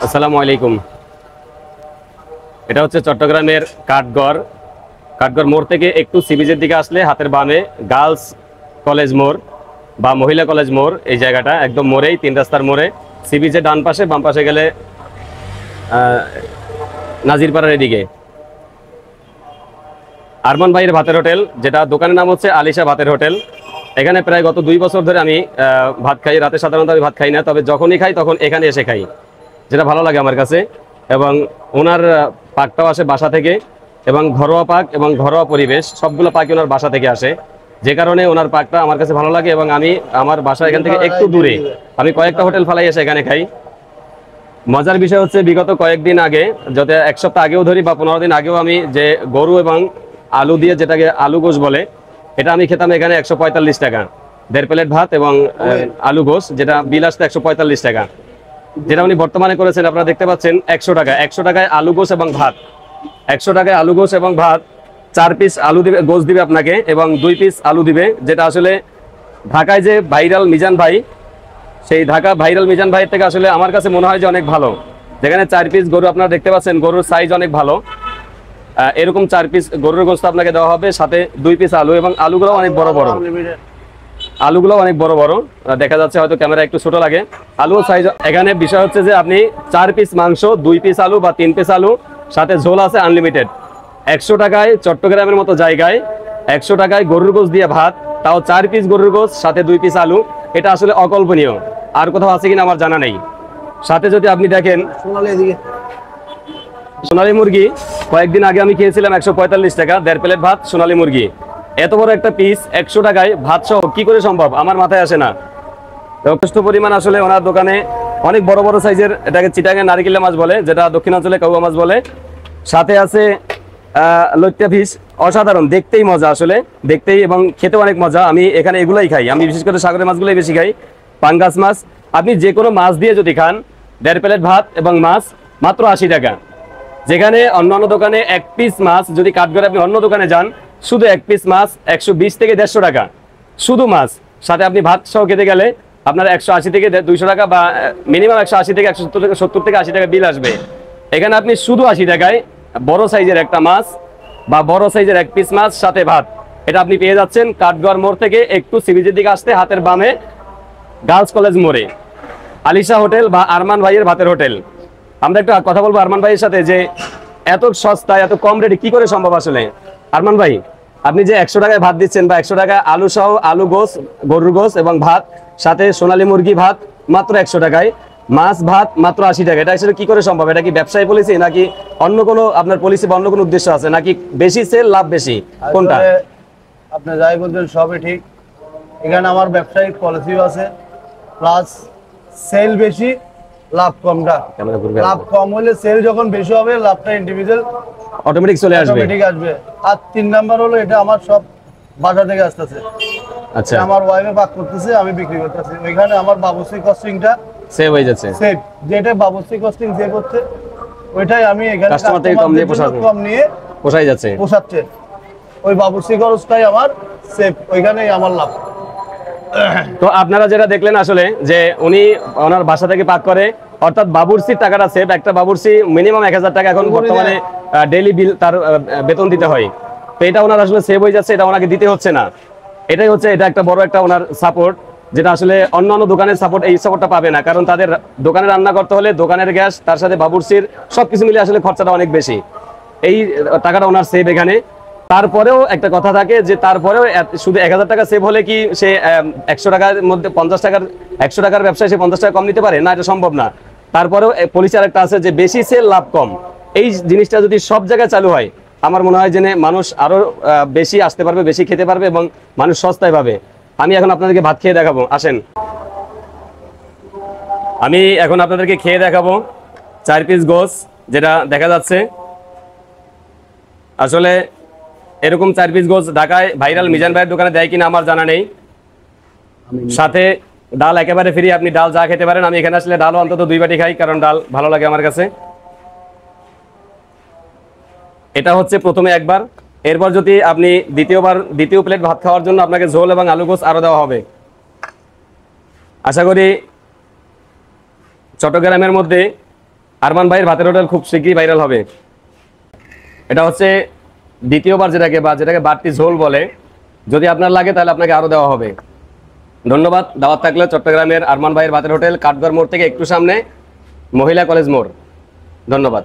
আসসালামু আলাইকুম। এটা হচ্ছে চট্টগ্রামের কাঠগড় মোড় থেকে একটু সিবিজের দিকে আসলে হাতের বামে গার্লস কলেজ মোড় বা মহিলা কলেজ মোড়, এই জায়গাটা একদম মোড়েই, 3 রাস্তার মোড়ে। সিবিজের ডান পাশে, বাম পাশে গেলে নাজিরপাড়ার এদিকে আরমান ভাইয়ের ভাতের হোটেল, যেটা দোকানের নাম হচ্ছে আলিশা ভাতের হোটেল। এখানে প্রায় গত 2 বছর ধরে আমি ভাত খাই। রাতে সাধারণত আমি ভাত খাই না, তবে যখনই খাই তখন এখানে এসে খাই, যেটা ভালো লাগে আমার কাছে। এবং ওনার পাকটাও আসে বাসা থেকে, এবং ঘরোয়া পাক এবং ঘরোয়া পরিবেশ সবগুলো পাকই ওনার বাসা থেকে আসে, যে কারণে ওনার পাকটা আমার কাছে ভালো লাগে। এবং আমি আমার বাসা এখান থেকে একটু দূরে, আমি কয়েকটা হোটেল ফালাই এসে এখানে খাই। মজার বিষয় হচ্ছে, বিগত কয়েকদিন আগে, যত 1 সপ্তাহ আগেও ধরি বা 15 দিন আগেও, আমি যে গরু এবং আলু দিয়ে, যেটাকে আলু গোশ বলে, এটা আমি খেতাম এখানে 145 টাকা 1.5 প্লেট ভাত এবং আলু গোশ, যেটা বিল আসতে 145 টাকা। যেটা উনি বর্তমানে করেছেন আপনারা দেখতে পাচ্ছেন 100 টাকা। 100 টাকায় আলু গোশ এবং ভাত, 100 টাকায় আলু গোশ এবং ভাত, 4 পিস আলু দিবে, গোশ দিবে আপনাকে, এবং 2 পিস আলু দিবে। যেটা আসলে ঢাকায় যে ভাইরাল মিজান ভাই, সেই ঢাকা ভাইরাল মিজান ভাইয়ের থেকে আসলে আমার কাছে মনে হয় যে অনেক ভালো। যেখানে 4 পিস গরু আপনারা দেখতে পাচ্ছেন, গরুর সাইজ অনেক ভালো। এরকম 4 পিস গরুর গোশত আপনাকে দেওয়া হবে, সাথে 2 পিস আলু, এবং আলুগুলো অনেক বড় বড়। আলুগুলো অনেক বড় বড় দেখা যাচ্ছে, হয়তো ক্যামেরা একটু ছোট লাগে। আলু সাইজ, এখানে বিষয় হচ্ছে যে আপনি 4 পিস মাংস, 2 পিস আলু বা 3 পিস আলু, সাথে ঝোল আছে আনলিমিটেড। 100 টাকায় চট্টগ্রামের মতো জায়গায় 100 টাকায় গরুর গোশত দিয়ে ভাত, তাও 4 পিস গরুর গোশত, সাথে 2 পিস আলু। এটা আসলে অকল্পনীয়, আর কোথাও আছে কিনা আমার জানা নেই। সাথে যদি আপনি দেখেন সোনালী মুরগি, কয়েকদিন আগে আমি খেয়েছিলাম 145 টাকা 1.5 প্লেট ভাত সোনালী মুরগি। এত বড় একটা পিস 100 টাকায় ভাত সহ কি করে সম্ভব, আমার মাথায় আসে না। যথেষ্ট পরিমাণ আসলে ওনার দোকানে অনেক বড় বড় সাইজের, এটাকে চিটাঙ্গের নারিকেল মাছ বলে, যেটা দক্ষিণাঞ্চলে কাউয়া মাছ বলে। সাথে আছে লইট্টা ফিশ, অসাধারণ, দেখতেই মজা, আসলে দেখতেই এবং খেতেও অনেক মজা। আমি এখানে এগুলাই খাই, আমি বিশেষ করে সাগরের মাছগুলোই বেশি খাই। পাঙ্গাস মাছ, আপনি যে কোনো মাছ দিয়ে যদি খান, 1.5 প্লেট ভাত এবং মাছ মাত্র 80 টাকা। যেখানে অন্যান্য দোকানে 1 পিস মাছ, যদি কাঠগড়ে আপনি অন্য দোকানে যান, শুধু 1 পিস মাছ 120 থেকে 150 টাকা শুধু মাছ। সাথে আপনি ভাত সহ খেতে গেলে আপনার 180 থেকে 200 টাকা, বা মিনিমাম 180 থেকে 170 থেকে 80 টাকা বিল আসবে। এখানে আপনি শুধু 80 টাকায় বড় সাইজের একটা মাছ বা বড় সাইজের 1 পিস মাছ সাথে ভাত, এটা আপনি পেয়ে যাচ্ছেন কাঠগড় মোড় থেকে একটু সিবিজের দিকে আসতে হাতের বামে গার্লস কলেজ মোড়ে, আলিশা হোটেল বা আরমান ভাইয়ের ভাতের হোটেল। আমরা একটু কথা বলবো আরমান ভাইয়ের সাথে, যে এত সস্তায় এত কম রেটে কি করে সম্ভব আসলে। আরমান ভাই, আপনি যে 100 টাকায় ভাত দিচ্ছেন, বা 100 টাকায় আলু সহ আলু গোশ, গরুর গোশ এবং ভাত, সাথে সোনালী মুরগি ভাত মাত্র 100 টাকায়, মাছ ভাত মাত্র 80 টাকা, এটা আসলে কি করে সম্ভব? এটা কি ব্যবসায়ী পলিসি, নাকি অন্য কোনো আপনার পলিসি বা অন্য কোনো উদ্দেশ্য আছে, নাকি বেশি সেল লাভ বেশি, কোনটা? আপনি যাই বলছেন সবই ঠিক। এখানে আমার ব্যবসায়িক পলিসিও আছে, প্লাস সেল বেশি লাভ কমটা। লাভ কম হলে সেল যখন বেশি হবে, লাভটা ইন্ডিভিজুয়াল অটোমেটিক চলে আসবে, অটোমেটিক আসবে। আর 3 নাম্বার হলো, এটা আমার সব বাসা থেকে আসতেছে। আচ্ছা, আমার ওয়াইফে পাক করতেছে, আমি বিক্রি করতেছি। ওইখানে আমার বাবুসি কস্টিংটা সেভ হয়ে যাচ্ছে, সেভ, যেটা বাবুসি কস্টিং সেভ হচ্ছে, ওইটাই আমি এখানে কাস্টমার থেকে কম নিয়ে পোষাই যাচ্ছে, পোষাচ্ছে। ওই বাবুসি খরচটাই আমার সেভ, ওইখানেই আমার লাভ। তো আপনারা যেটা দেখলেন আসলে, যে উনি ওনার বাসা থেকে পাক করে, অর্থাৎ বাবুর্চির টাকাটা সেভ। একটা বাবুর্চি মিনিমাম 1000 টাকা এখন বর্তমানে ডেইলি বিল, তার বেতন দিতে হয়। তো এটা ওনার আসলে সেভ হয়ে যাচ্ছে, এটা ওনাকে দিতে হচ্ছে না। এটাই হচ্ছে, এটা একটা বড় একটা ওনার সাপোর্ট, যেটা আসলে অন্যান্য দোকানের সাপোর্ট, এই সাপোর্টটা পাবে না। কারণ তাদের দোকানে রান্না করতে হলে দোকানের গ্যাস, তার সাথে বাবুর্চির সবকিছু মিলে আসলে খরচাটা অনেক বেশি। এই টাকাটা ওনার সেভ এখানে। তারপরেও একটা কথা থাকে, যে তারপরেও শুধু 1000 টাকা সেভ হলে কি সে 100 টাকার মধ্যে 50 টাকার, 100 টাকার ব্যবসায় সে 50 টাকা কম নিতে পারে? না, এটা সম্ভব না। তারপরেও পলিসি আরেকটা আছে, যে বেশি সেল লাভ কম। এই জিনিসটা যদি সব জায়গায় চালু হয়, আমার মনে হয় যে মানুষ আরো বেশি আসতে পারবে, বেশি খেতে পারবে, এবং মানুষ সস্তায় পাবে। আমি এখন আপনাদেরকে ভাত খেয়ে দেখাবো, আসেন। আমি এখন আপনাদেরকে খেয়ে দেখাবো 4 পিস গোশ, যেটা দেখা যাচ্ছে। আসলে এরকম 4 পিস গোশ ঢাকায় ভাইরাল মিজান ভাইয়ের দোকানে দেয় কিনা আমার জানা নেই। সাথে ডাল একেবারে ফ্রি, আপনি ডাল যা খেতে পারেন। আমি এখানে আসলে ডালও অন্তত 2 বাটি খাই, কারণ ডাল ভালো লাগে আমার কাছে। এটা হচ্ছে প্রথমে একবার, এরপর যদি আপনি দ্বিতীয় প্লেট ভাত খাওয়ার জন্য আপনাকে ঝোল এবং আলু গোশ আরো দেওয়া হবে। আশা করি চট্টগ্রামের মধ্যে আরমান ভাইয়ের ভাতের হোটেল খুব শীঘ্রই ভাইরাল হবে। এটা হচ্ছে দ্বিতীয়বার যেটাকে বাড়তি ঝোল বলে। যদি আপনার লাগে তাহলে আপনাকে আরো দেওয়া হবে। ধন্যবাদ। দাওয়াত থাকলে চট্টগ্রামের আরমান ভাইয়ের ভাতের হোটেল, কাঠগড় মোড় থেকে একটু সামনে, মহিলা কলেজ মোড়। ধন্যবাদ।